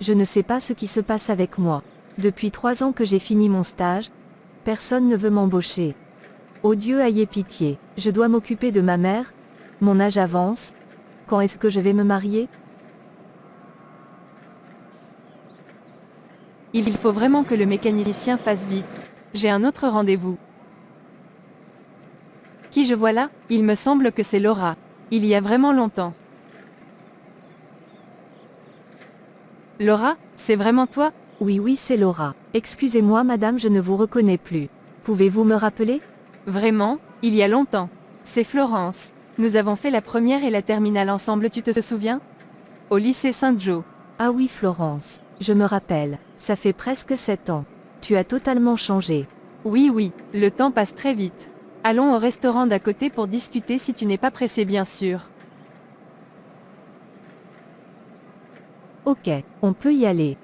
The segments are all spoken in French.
Je ne sais pas ce qui se passe avec moi. Depuis 3 ans que j'ai fini mon stage, personne ne veut m'embaucher. Oh Dieu, ayez pitié, je dois m'occuper de ma mère, mon âge avance, quand est-ce que je vais me marier? Il faut vraiment que le mécanicien fasse vite. J'ai un autre rendez-vous. Qui je vois là? Il me semble que c'est Laura. Il y a vraiment longtemps. Laura, c'est vraiment toi? Oui, oui, c'est Laura. Excusez-moi madame, je ne vous reconnais plus. Pouvez-vous me rappeler? Vraiment? Il y a longtemps. C'est Florence. Nous avons fait la première et la terminale ensemble, tu te souviens? Au lycée Saint-Joe. Ah oui Florence, je me rappelle, ça fait presque 7 ans. Tu as totalement changé. Oui, oui, le temps passe très vite. Allons au restaurant d'à côté pour discuter si tu n'es pas pressé, bien sûr. Ok, on peut y aller.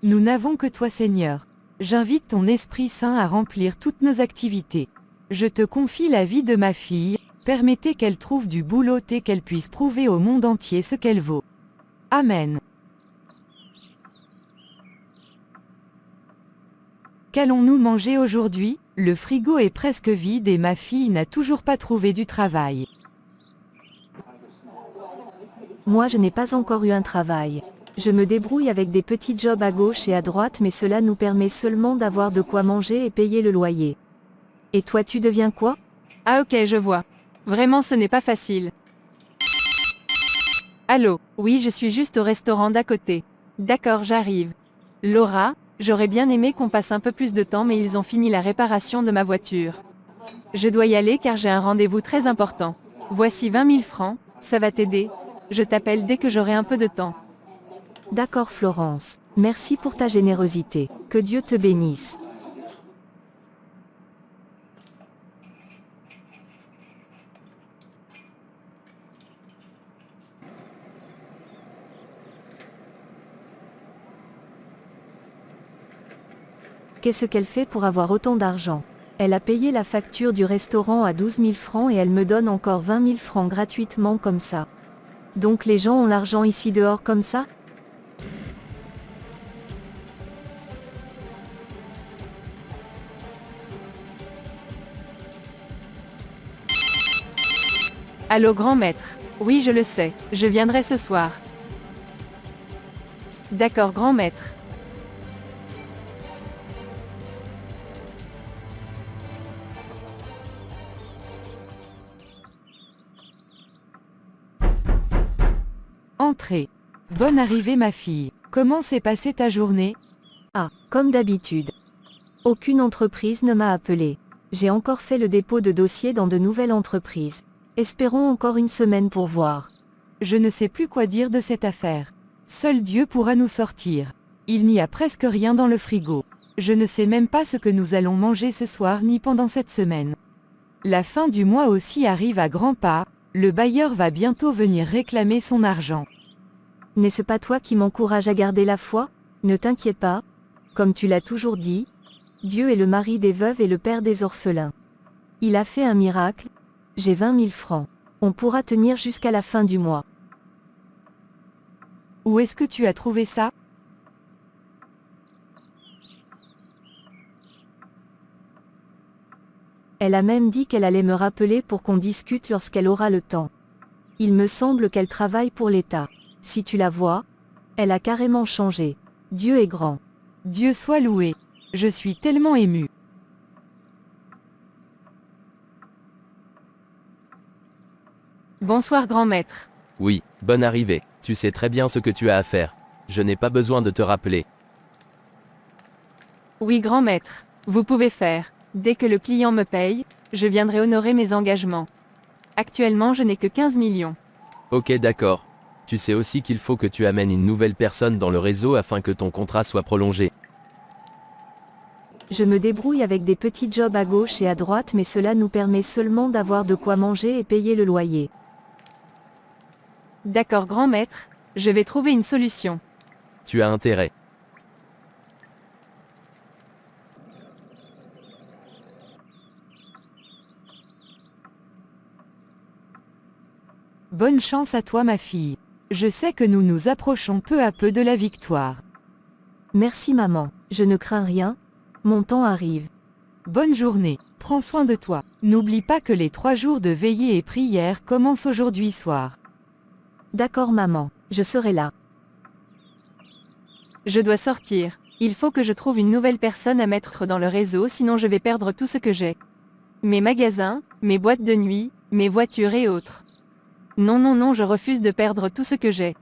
Nous n'avons que toi Seigneur. J'invite ton Esprit Saint à remplir toutes nos activités. Je te confie la vie de ma fille, permettez qu'elle trouve du boulot et qu'elle puisse prouver au monde entier ce qu'elle vaut. Amen. Qu'allons-nous manger aujourd'hui? Le frigo est presque vide et ma fille n'a toujours pas trouvé du travail. Moi je n'ai pas encore eu un travail. Je me débrouille avec des petits jobs à gauche et à droite, mais cela nous permet seulement d'avoir de quoi manger et payer le loyer. Et toi tu deviens quoi? Ah ok, je vois. Vraiment, ce n'est pas facile. Allô, oui, je suis juste au restaurant d'à côté. D'accord, j'arrive. Laura, j'aurais bien aimé qu'on passe un peu plus de temps, mais ils ont fini la réparation de ma voiture. Je dois y aller car j'ai un rendez-vous très important. Voici 20 000 francs, ça va t'aider. Je t'appelle dès que j'aurai un peu de temps. D'accord Florence, merci pour ta générosité, que Dieu te bénisse. Qu'est-ce qu'elle fait pour avoir autant d'argent? Elle a payé la facture du restaurant à 12 000 francs et elle me donne encore 20 000 francs gratuitement comme ça. Donc les gens ont l'argent ici dehors comme ça? Allô, grand maître. Oui, je le sais, je viendrai ce soir. D'accord, grand maître. Entrez. Bonne arrivée ma fille. Comment s'est passée ta journée? Ah, comme d'habitude. Aucune entreprise ne m'a appelé. J'ai encore fait le dépôt de dossier dans de nouvelles entreprises. Espérons encore une semaine pour voir. Je ne sais plus quoi dire de cette affaire. Seul Dieu pourra nous sortir. Il n'y a presque rien dans le frigo. Je ne sais même pas ce que nous allons manger ce soir ni pendant cette semaine. La fin du mois aussi arrive à grands pas, le bailleur va bientôt venir réclamer son argent. N'est-ce pas toi qui m'encourage à garder la foi? Ne t'inquiète pas. Comme tu l'as toujours dit, Dieu est le mari des veuves et le père des orphelins. Il a fait un miracle. J'ai 20 000 francs. On pourra tenir jusqu'à la fin du mois. Où est-ce que tu as trouvé ça? Elle a même dit qu'elle allait me rappeler pour qu'on discute lorsqu'elle aura le temps. Il me semble qu'elle travaille pour l'État. Si tu la vois, elle a carrément changé. Dieu est grand. Dieu soit loué. Je suis tellement émue. Bonsoir, grand maître. Oui, bonne arrivée, tu sais très bien ce que tu as à faire. Je n'ai pas besoin de te rappeler. Oui, grand maître. Vous pouvez faire. Dès que le client me paye, je viendrai honorer mes engagements. Actuellement, je n'ai que 15 millions. Ok, d'accord. Tu sais aussi qu'il faut que tu amènes une nouvelle personne dans le réseau afin que ton contrat soit prolongé. Je me débrouille avec des petits jobs à gauche et à droite, mais cela nous permet seulement d'avoir de quoi manger et payer le loyer. D'accord, grand maître. Je vais trouver une solution. Tu as intérêt. Bonne chance à toi ma fille. Je sais que nous nous approchons peu à peu de la victoire. Merci maman, je ne crains rien, mon temps arrive. Bonne journée, prends soin de toi. N'oublie pas que les 3 jours de veillée et prière commencent aujourd'hui soir. D'accord maman, je serai là. Je dois sortir. Il faut que je trouve une nouvelle personne à mettre dans le réseau, sinon je vais perdre tout ce que j'ai. Mes magasins, mes boîtes de nuit, mes voitures et autres. Non, non, non, je refuse de perdre tout ce que j'ai.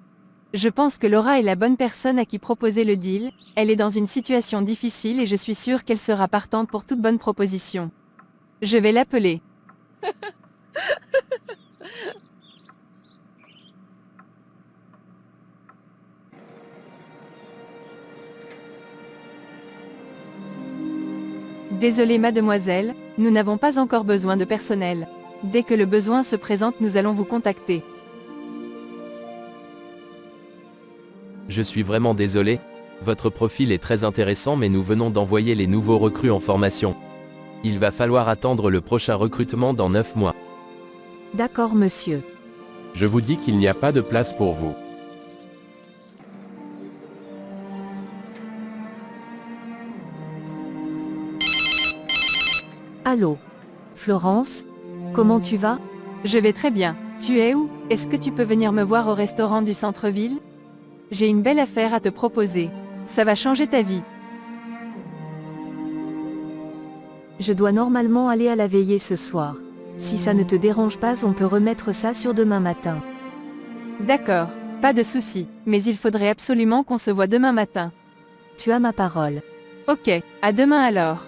Je pense que Laura est la bonne personne à qui proposer le deal, elle est dans une situation difficile et je suis sûre qu'elle sera partante pour toute bonne proposition. Je vais l'appeler. Désolée mademoiselle, nous n'avons pas encore besoin de personnel. Dès que le besoin se présente, nous allons vous contacter. Je suis vraiment désolé. Votre profil est très intéressant mais nous venons d'envoyer les nouveaux recrues en formation. Il va falloir attendre le prochain recrutement dans 9 mois. D'accord monsieur. Je vous dis qu'il n'y a pas de place pour vous. Allô Florence, comment tu vas? Je vais très bien. Tu es où? Est-ce que tu peux venir me voir au restaurant du centre-ville? J'ai une belle affaire à te proposer. Ça va changer ta vie. Je dois normalement aller à la veillée ce soir. Si ça ne te dérange pas, on peut remettre ça sur demain matin. D'accord, pas de souci, mais il faudrait absolument qu'on se voit demain matin. Tu as ma parole. Ok, à demain alors.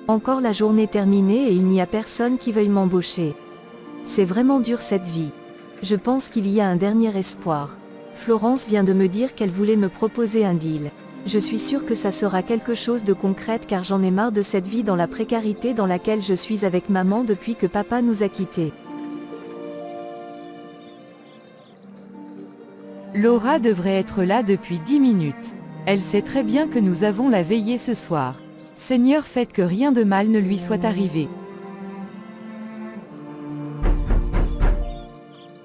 Encore la journée terminée et il n'y a personne qui veuille m'embaucher. C'est vraiment dur cette vie. Je pense qu'il y a un dernier espoir. Florence vient de me dire qu'elle voulait me proposer un deal. Je suis sûre que ça sera quelque chose de concret car j'en ai marre de cette vie dans la précarité dans laquelle je suis avec maman depuis que papa nous a quittés. Laura devrait être là depuis 10 minutes. Elle sait très bien que nous avons la veillée ce soir. Seigneur, faites que rien de mal ne lui soit arrivé.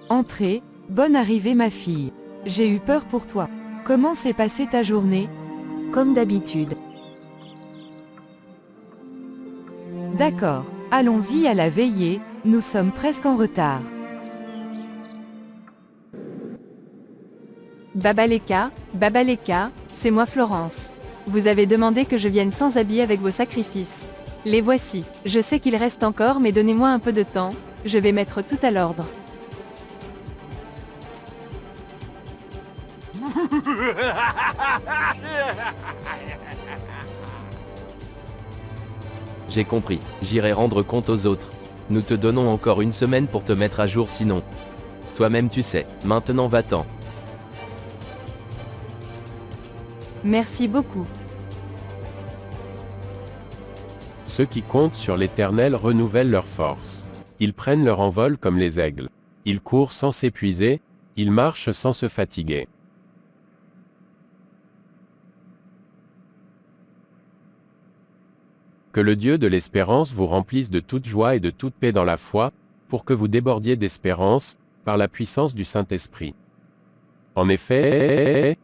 Entrez, bonne arrivée ma fille. J'ai eu peur pour toi. Comment s'est passée ta journée? Comme d'habitude. D'accord, allons-y à la veillée, nous sommes presque en retard. Babaleka, c'est moi Florence. Vous avez demandé que je vienne sans habit avec vos sacrifices. Les voici. Je sais qu'il reste encore mais donnez-moi un peu de temps, je vais mettre tout à l'ordre. J'ai compris, j'irai rendre compte aux autres. Nous te donnons encore une semaine pour te mettre à jour sinon. Toi-même tu sais, maintenant va-t'en. Merci beaucoup. Ceux qui comptent sur l'Éternel renouvellent leurs forces. Ils prennent leur envol comme les aigles. Ils courent sans s'épuiser, ils marchent sans se fatiguer. Que le Dieu de l'espérance vous remplisse de toute joie et de toute paix dans la foi, pour que vous débordiez d'espérance, par la puissance du Saint-Esprit. En effet,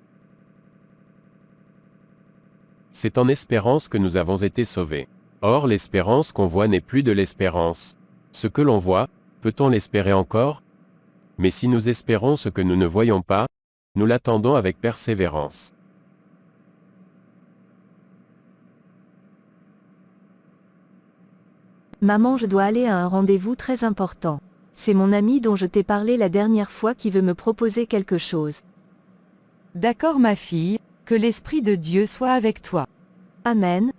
c'est en espérance que nous avons été sauvés. Or l'espérance qu'on voit n'est plus de l'espérance. Ce que l'on voit, peut-on l'espérer encore? Mais si nous espérons ce que nous ne voyons pas, nous l'attendons avec persévérance. Maman, je dois aller à un rendez-vous très important. C'est mon ami dont je t'ai parlé la dernière fois qui veut me proposer quelque chose. D'accord ma fille, que l'Esprit de Dieu soit avec toi. Amen.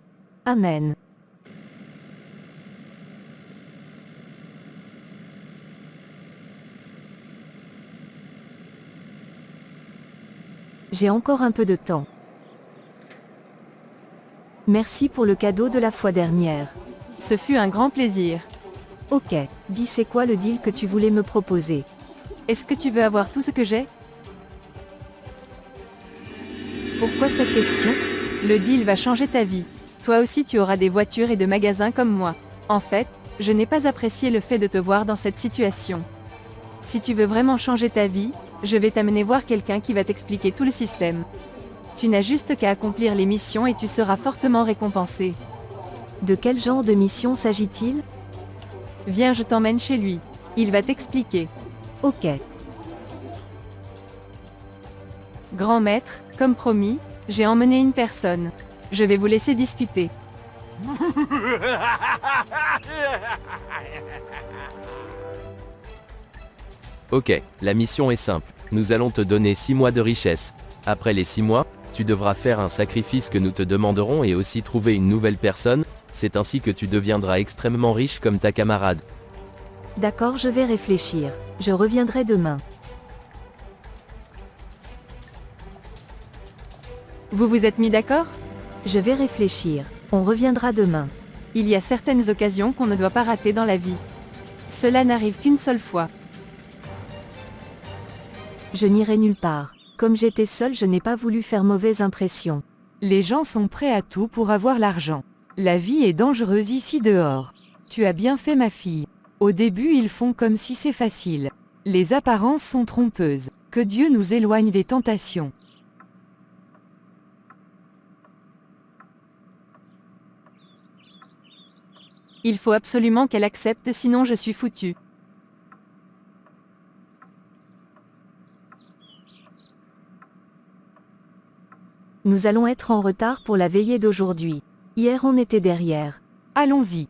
Amen. J'ai encore un peu de temps. Merci pour le cadeau de la fois dernière. Ce fut un grand plaisir. Ok, dis c'est quoi le deal que tu voulais me proposer? Est-ce que tu veux avoir tout ce que j'ai? Pourquoi cette question? Le deal va changer ta vie. Toi aussi tu auras des voitures et de magasins comme moi. En fait, Je n'ai pas apprécié le fait de te voir dans cette situation. Si tu veux vraiment changer ta vie, je vais t'amener voir quelqu'un qui va t'expliquer tout le système. Tu n'as juste qu'à accomplir les missions et tu seras fortement récompensé. De quel genre de mission s'agit-il? Viens, je t'emmène chez lui. Il va t'expliquer. Ok. Grand maître, comme promis, j'ai emmené une personne. Je vais vous laisser discuter. Ok, la mission est simple. Nous allons te donner 6 mois de richesse. Après les 6 mois, tu devras faire un sacrifice que nous te demanderons et aussi trouver une nouvelle personne, c'est ainsi que tu deviendras extrêmement riche comme ta camarade. D'accord, je vais réfléchir. Je reviendrai demain. Vous vous êtes mis d'accord? Je vais réfléchir. On reviendra demain. Il y a certaines occasions qu'on ne doit pas rater dans la vie. Cela n'arrive qu'une seule fois. Je n'irai nulle part. Comme j'étais seule, je n'ai pas voulu faire mauvaise impression. Les gens sont prêts à tout pour avoir l'argent. La vie est dangereuse ici dehors. Tu as bien fait, ma fille. Au début, ils font comme si c'est facile. Les apparences sont trompeuses. Que Dieu nous éloigne des tentations. Il faut absolument qu'elle accepte, sinon je suis foutue. Nous allons être en retard pour la veillée d'aujourd'hui. Hier on était derrière. Allons-y.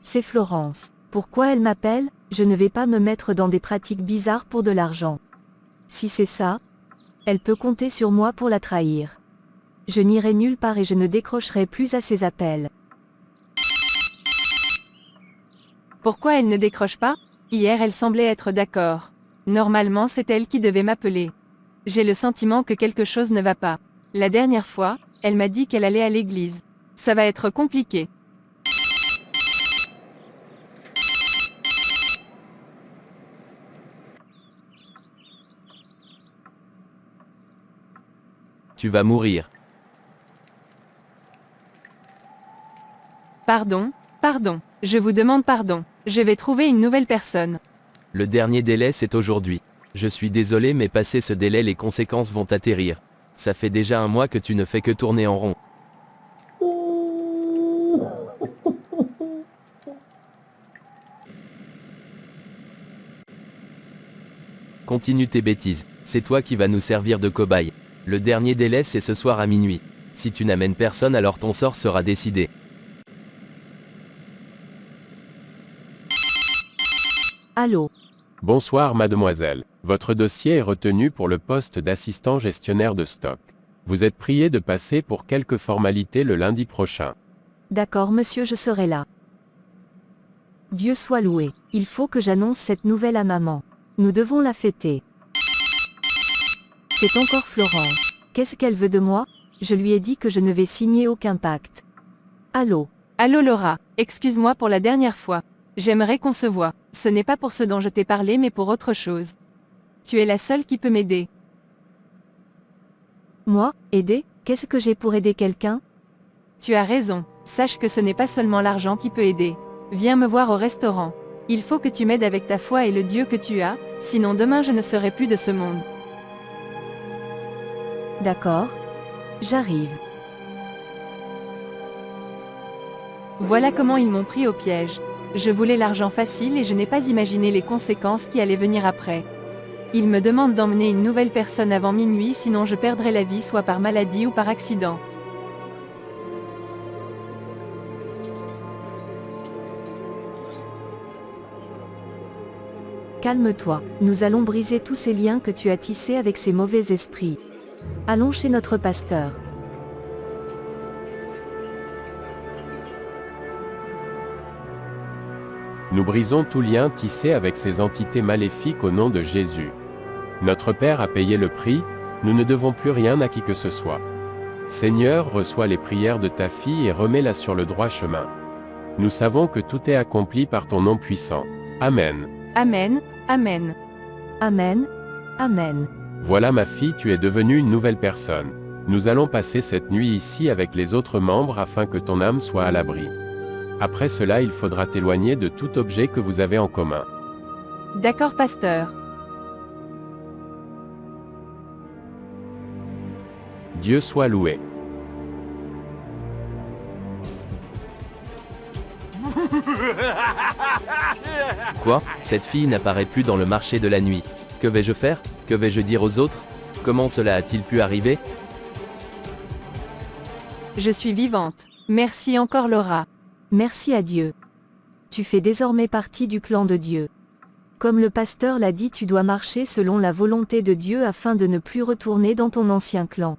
C'est Florence. Pourquoi elle m'appelle? Je ne vais pas me mettre dans des pratiques bizarres pour de l'argent. Si c'est ça, elle peut compter sur moi pour la trahir. Je n'irai nulle part et je ne décrocherai plus à ses appels. Pourquoi elle ne décroche pas? Hier elle semblait être d'accord. Normalement c'est elle qui devait m'appeler. J'ai le sentiment que quelque chose ne va pas. La dernière fois, elle m'a dit qu'elle allait à l'église. Ça va être compliqué. Tu vas mourir. Pardon, je vous demande pardon. Je vais trouver une nouvelle personne. Le dernier délai c'est aujourd'hui. Je suis désolé mais passé ce délai les conséquences vont atterrir. Ça fait déjà un mois que tu ne fais que tourner en rond. Continue tes bêtises, c'est toi qui vas nous servir de cobaye. Le dernier délai c'est ce soir à minuit. Si tu n'amènes personne alors ton sort sera décidé. Allô? Bonsoir mademoiselle. Votre dossier est retenu pour le poste d'assistant gestionnaire de stock. Vous êtes prié de passer pour quelques formalités le lundi prochain. D'accord monsieur, je serai là. Dieu soit loué. Il faut que j'annonce cette nouvelle à maman. Nous devons la fêter. C'est encore Florence. Qu'est-ce qu'elle veut de moi? Je lui ai dit que je ne vais signer aucun pacte. Allô? Allô Laura, excuse-moi pour la dernière fois. J'aimerais qu'on se voie. Ce n'est pas pour ce dont je t'ai parlé mais pour autre chose. Tu es la seule qui peut m'aider. Moi? Aider? Qu'est-ce que j'ai pour aider quelqu'un? Tu as raison. Sache que ce n'est pas seulement l'argent qui peut aider. Viens me voir au restaurant. Il faut que tu m'aides avec ta foi et le Dieu que tu as, sinon demain je ne serai plus de ce monde. D'accord. J'arrive. Voilà comment ils m'ont pris au piège. Je voulais l'argent facile et je n'ai pas imaginé les conséquences qui allaient venir après. Ils me demandent d'emmener une nouvelle personne avant minuit sinon je perdrai la vie soit par maladie ou par accident. Calme-toi, nous allons briser tous ces liens que tu as tissés avec ces mauvais esprits. Allons chez notre pasteur. Nous brisons tout lien tissé avec ces entités maléfiques au nom de Jésus. Notre Père a payé le prix, nous ne devons plus rien à qui que ce soit. Seigneur, reçois les prières de ta fille et remets-la sur le droit chemin. Nous savons que tout est accompli par ton nom puissant. Amen. Amen, amen. Amen. Amen. Voilà ma fille, tu es devenue une nouvelle personne. Nous allons passer cette nuit ici avec les autres membres afin que ton âme soit à l'abri. Après cela, il faudra t'éloigner de tout objet que vous avez en commun. D'accord, pasteur. Dieu soit loué. Quoi? Cette fille n'apparaît plus dans le marché de la nuit. Que vais-je faire? Que vais-je dire aux autres? Comment cela a-t-il pu arriver? Je suis vivante. Merci encore Laura. Merci à Dieu. Tu fais désormais partie du clan de Dieu. Comme le pasteur l'a dit, tu dois marcher selon la volonté de Dieu afin de ne plus retourner dans ton ancien clan.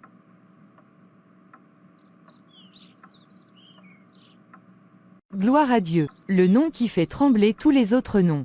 Gloire à Dieu, le nom qui fait trembler tous les autres noms.